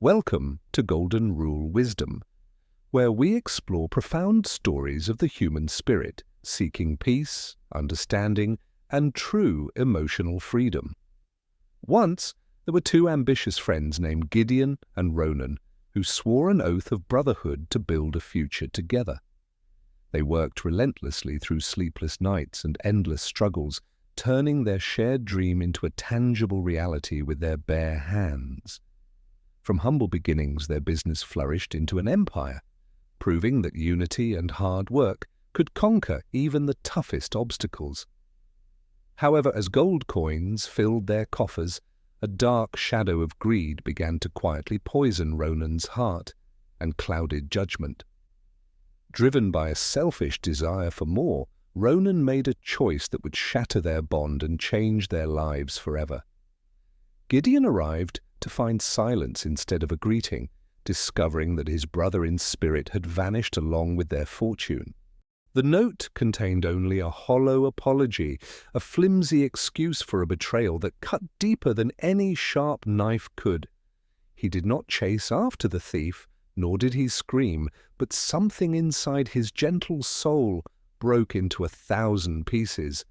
Welcome to Golden Rule Wisdom, where we explore profound stories of the human spirit, seeking peace, understanding, and true emotional freedom. Once, there were two ambitious friends named Gideon and Ronan, who swore an oath of brotherhood to build a future together. They worked relentlessly through sleepless nights and endless struggles, turning their shared dream into a tangible reality with their bare hands. From humble beginnings, their business flourished into an empire, proving that unity and hard work could conquer even the toughest obstacles. However, as gold coins filled their coffers, a dark shadow of greed began to quietly poison Ronan's heart and clouded judgment. Driven by a selfish desire for more, Ronan made a choice that would shatter their bond and change their lives forever. Gideon arrived to find silence instead of a greeting, discovering that his brother in spirit had vanished along with their fortune. The note contained only a hollow apology, a flimsy excuse for a betrayal that cut deeper than any sharp knife could. He did not chase after the thief, nor did he scream, but something inside his gentle soul broke into 1,000 pieces.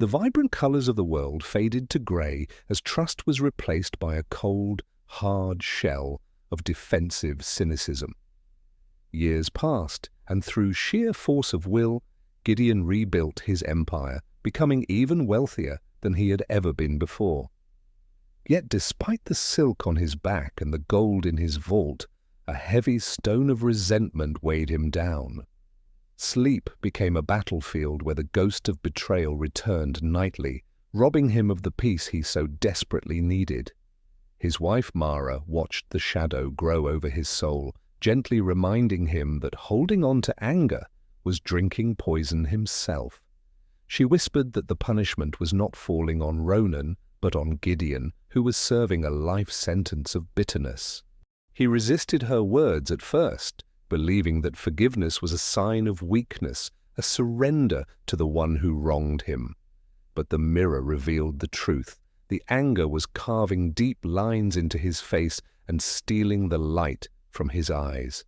The vibrant colors of the world faded to gray as trust was replaced by a cold, hard shell of defensive cynicism. Years passed, and through sheer force of will, Gideon rebuilt his empire, becoming even wealthier than he had ever been before. Yet despite the silk on his back and the gold in his vault, a heavy stone of resentment weighed him down. Sleep became a battlefield where the ghost of betrayal returned nightly, robbing him of the peace he so desperately needed. His wife Mara watched the shadow grow over his soul, gently reminding him that holding on to anger was drinking poison himself. She whispered that the punishment was not falling on Ronan, but on Gideon, who was serving a life sentence of bitterness. He resisted her words at first, believing that forgiveness was a sign of weakness, a surrender to the one who wronged him. But the mirror revealed the truth. The anger was carving deep lines into his face and stealing the light from his eyes.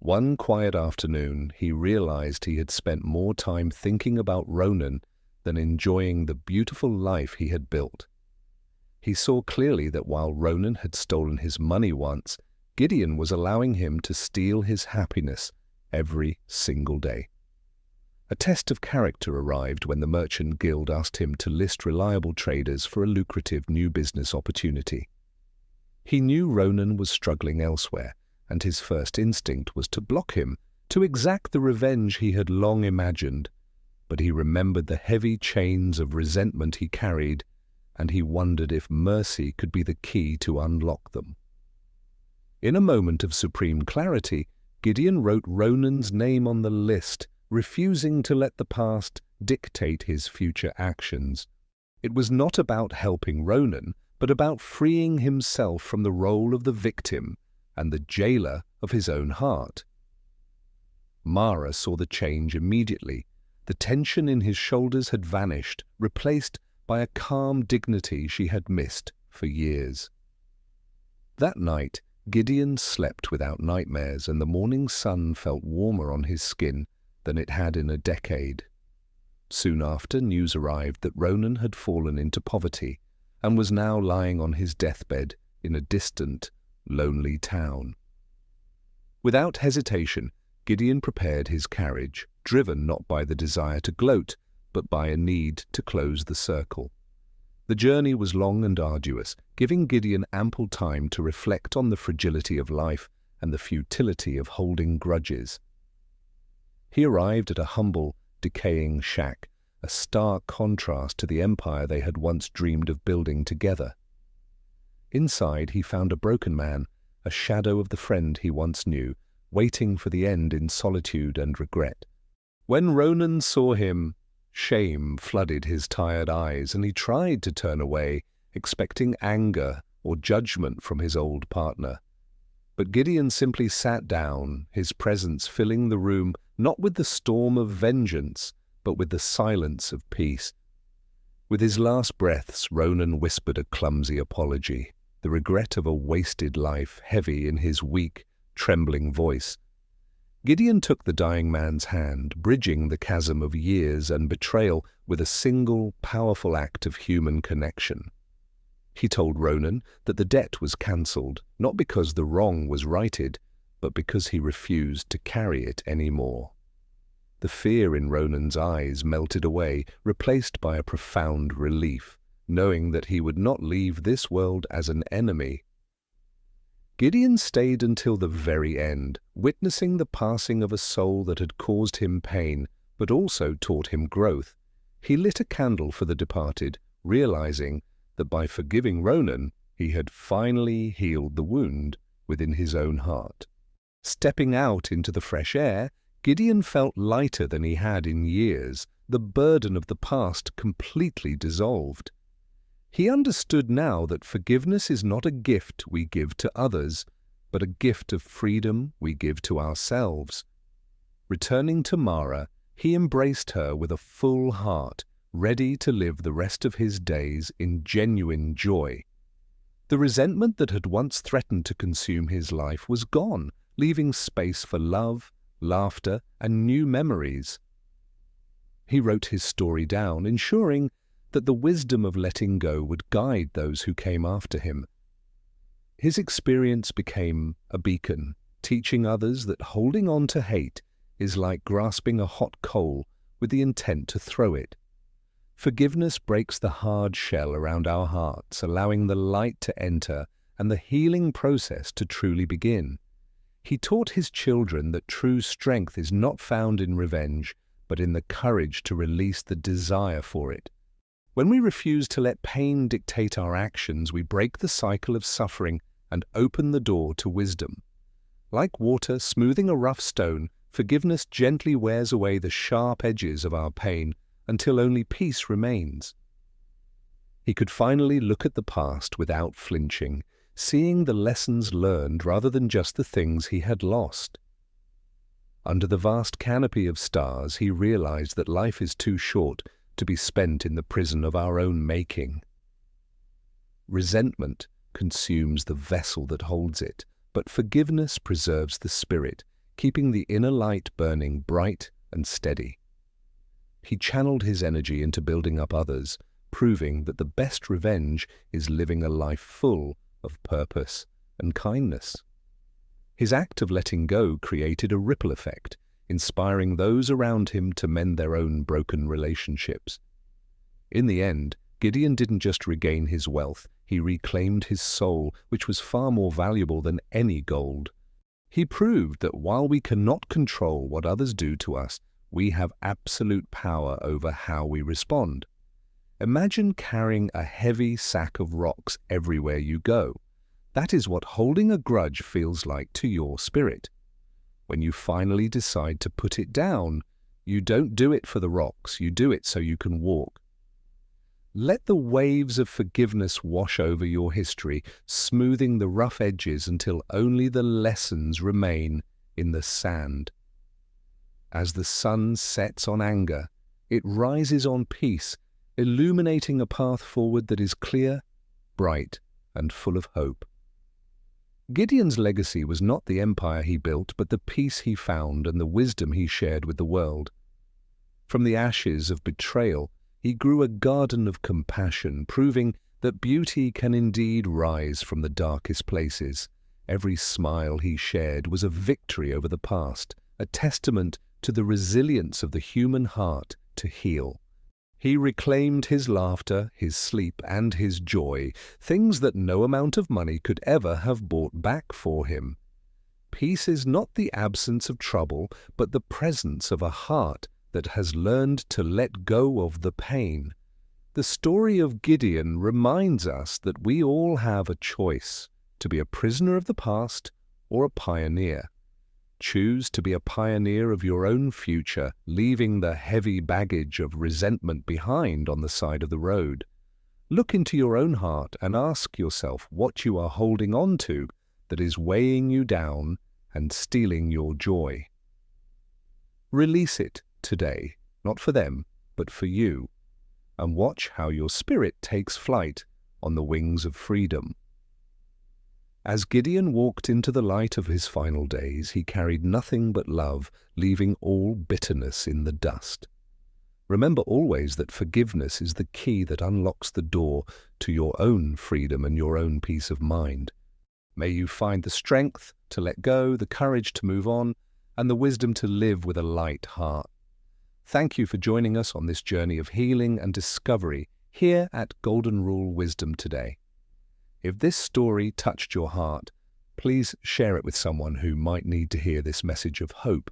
One quiet afternoon, he realized he had spent more time thinking about Ronan than enjoying the beautiful life he had built. He saw clearly that while Ronan had stolen his money once, Gideon was allowing him to steal his happiness every single day. A test of character arrived when the Merchant Guild asked him to list reliable traders for a lucrative new business opportunity. He knew Ronan was struggling elsewhere, and his first instinct was to block him, to exact the revenge he had long imagined. But he remembered the heavy chains of resentment he carried, and he wondered if mercy could be the key to unlock them. In a moment of supreme clarity, Gideon wrote Ronan's name on the list, refusing to let the past dictate his future actions. It was not about helping Ronan, but about freeing himself from the role of the victim and the jailer of his own heart. Mara saw the change immediately. The tension in his shoulders had vanished, replaced by a calm dignity she had missed for years. That night, Gideon slept without nightmares, and the morning sun felt warmer on his skin than it had in a decade. Soon after, news arrived that Ronan had fallen into poverty and was now lying on his deathbed in a distant, lonely town. Without hesitation, Gideon prepared his carriage, driven not by the desire to gloat, but by a need to close the circle. The journey was long and arduous, giving Gideon ample time to reflect on the fragility of life and the futility of holding grudges. He arrived at a humble, decaying shack, a stark contrast to the empire they had once dreamed of building together. Inside, he found a broken man, a shadow of the friend he once knew, waiting for the end in solitude and regret. When Ronan saw him, shame flooded his tired eyes, and he tried to turn away, expecting anger or judgment from his old partner. But Gideon simply sat down, his presence filling the room not with the storm of vengeance, but with the silence of peace. With his last breaths, Ronan whispered a clumsy apology. the regret of a wasted life heavy in his weak, trembling voice. Gideon took the dying man's hand, bridging the chasm of years and betrayal with a single, powerful act of human connection. He told Ronan that the debt was cancelled, not because the wrong was righted, but because he refused to carry it anymore. The fear in Ronan's eyes melted away, replaced by a profound relief, knowing that he would not leave this world as an enemy. Gideon stayed until the very end, witnessing the passing of a soul that had caused him pain, but also taught him growth. He lit a candle for the departed, realizing that by forgiving Ronan, he had finally healed the wound within his own heart. Stepping out into the fresh air, Gideon felt lighter than he had in years, the burden of the past completely dissolved. He understood now that forgiveness is not a gift we give to others, but a gift of freedom we give to ourselves. Returning to Mara, he embraced her with a full heart, ready to live the rest of his days in genuine joy. The resentment that had once threatened to consume his life was gone, leaving space for love, laughter, and new memories. He wrote his story down, ensuring that the wisdom of letting go would guide those who came after him. His experience became a beacon, teaching others that holding on to hate is like grasping a hot coal with the intent to throw it. Forgiveness breaks the hard shell around our hearts, allowing the light to enter and the healing process to truly begin. He taught his children that true strength is not found in revenge, but in the courage to release the desire for it. When we refuse to let pain dictate our actions, we break the cycle of suffering and open the door to wisdom. Like water smoothing a rough stone, forgiveness gently wears away the sharp edges of our pain until only peace remains. He could finally look at the past without flinching, seeing the lessons learned rather than just the things he had lost. Under the vast canopy of stars, he realized that life is too short to be spent in the prison of our own making. Resentment consumes the vessel that holds it, but forgiveness preserves the spirit, keeping the inner light burning bright and steady. He channeled his energy into building up others, proving that the best revenge is living a life full of purpose and kindness. His act of letting go created a ripple effect, inspiring those around him to mend their own broken relationships. In the end, Gideon didn't just regain his wealth, he reclaimed his soul, which was far more valuable than any gold. He proved that while we cannot control what others do to us, we have absolute power over how we respond. Imagine carrying a heavy sack of rocks everywhere you go. That is what holding a grudge feels like to your spirit. When you finally decide to put it down, you don't do it for the rocks, you do it so you can walk. Let the waves of forgiveness wash over your history, smoothing the rough edges until only the lessons remain in the sand. As the sun sets on anger, it rises on peace, illuminating a path forward that is clear, bright, and full of hope. Gideon's legacy was not the empire he built, but the peace he found and the wisdom he shared with the world. From the ashes of betrayal, he grew a garden of compassion, proving that beauty can indeed rise from the darkest places. Every smile he shared was a victory over the past, a testament to the resilience of the human heart to heal. He reclaimed his laughter, his sleep, and his joy, things that no amount of money could ever have bought back for him. Peace is not the absence of trouble, but the presence of a heart that has learned to let go of the pain. The story of Gideon reminds us that we all have a choice to be a prisoner of the past or a pioneer. Choose to be a pioneer of your own future, leaving the heavy baggage of resentment behind on the side of the road. Look into your own heart and ask yourself what you are holding on to that is weighing you down and stealing your joy. Release it today, not for them, but for you, and watch how your spirit takes flight on the wings of freedom. As Gideon walked into the light of his final days, he carried nothing but love, leaving all bitterness in the dust. Remember always that forgiveness is the key that unlocks the door to your own freedom and your own peace of mind. May you find the strength to let go, the courage to move on, and the wisdom to live with a light heart. Thank you for joining us on this journey of healing and discovery here at Golden Rule Wisdom today. If this story touched your heart, please share it with someone who might need to hear this message of hope.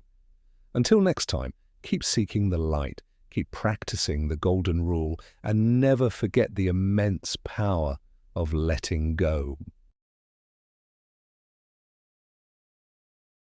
Until next time, keep seeking the light, keep practicing the Golden Rule, and never forget the immense power of letting go.